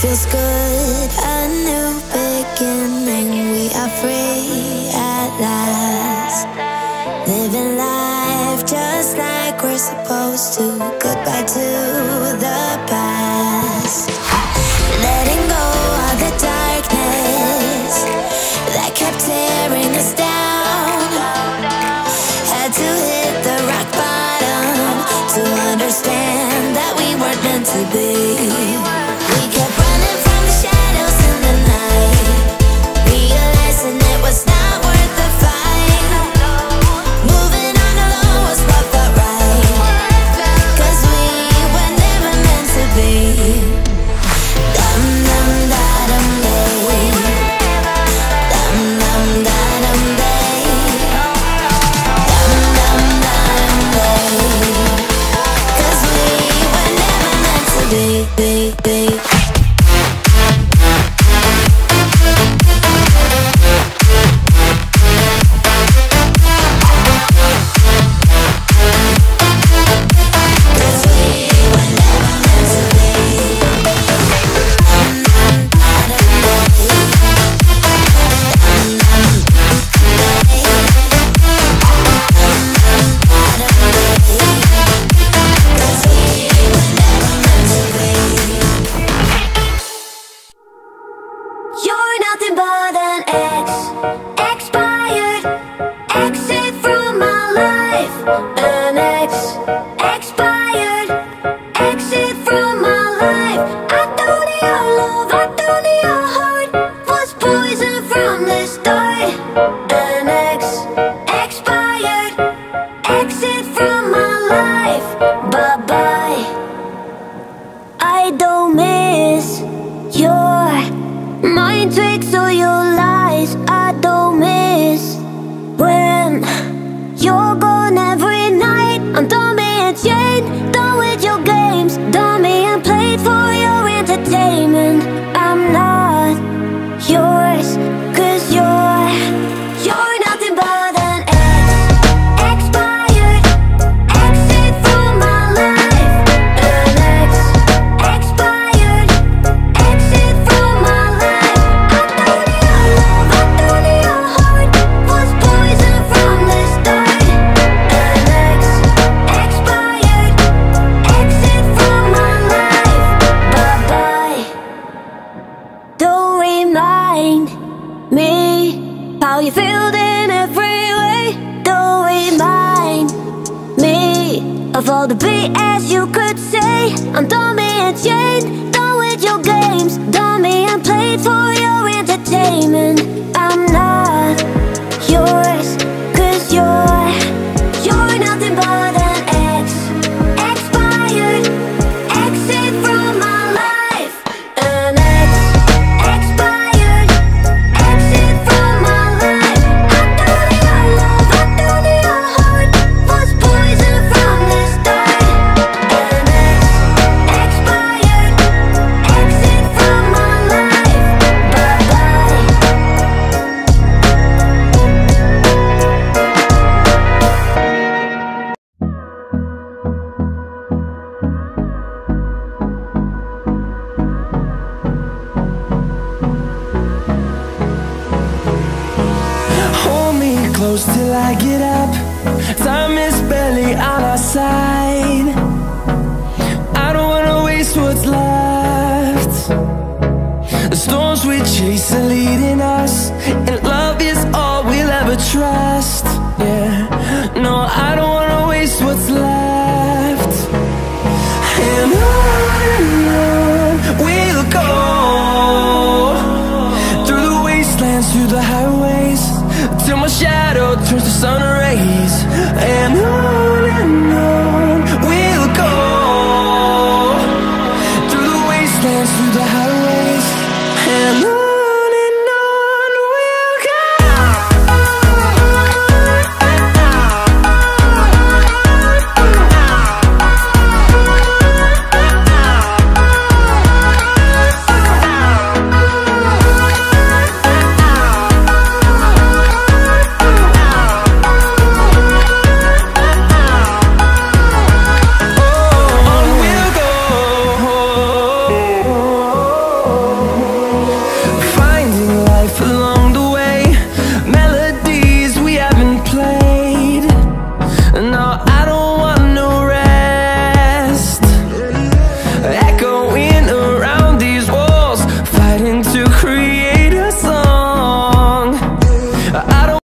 feels good, a new beginning. We are free at last, living life just like we're supposed to. Goodbye to the past, letting go of the darkness that kept tearing us down. Had to hit the rock bottom to understand that we weren't meant to be. We kept running from the shadows in the night, realizing it was not worth the fight. Moving on alone was what felt right, 'cause we were never meant to be. Dum dum da dum day, dum dum da dum day, dum dum da dum day, 'cause we were never meant to be. You're nothing but an ex, expired, exit from my life. An ex, expired, exit from my life. I don't need your love, I don't need your heart. Was poison from the start. An ex, expired, exit from my life. Bye bye. I don't miss your mind tricks or your lies. I don't miss when you're gone every night. I'm done being chained, done with your games, done being played for your entertainment. I'm not yours, 'cause you're nothing but an ex, expired, exit from my life. An ex, expired, exit from my life. I don't need your love, I don't need your heart. Was poison from the start. An ex, expired, exit from my life. Bye bye. Don't remind me how you feel in every way. Don't remind me of all the BS you could say. I'm done being chained, done with your games, done being played for your entertainment. I'm not yours, 'cause you're nothing but an ex, expired, exit from my life. An ex, expired, exit from my life. I don't need your love, I don't need your heart. Was poison from the start. An ex, expired, exit from my life. Bye bye. Hold me close till I get up. Time is barely on our side. I don't wanna waste what's left. The storms we chase are leading us, and love is all we'll ever trust. Yeah, no, I don't wanna waste what's left. And on we'll go, through the wastelands, through the highways, till my shadow turns to sun rays. And on we'll go, through the wastelands, through the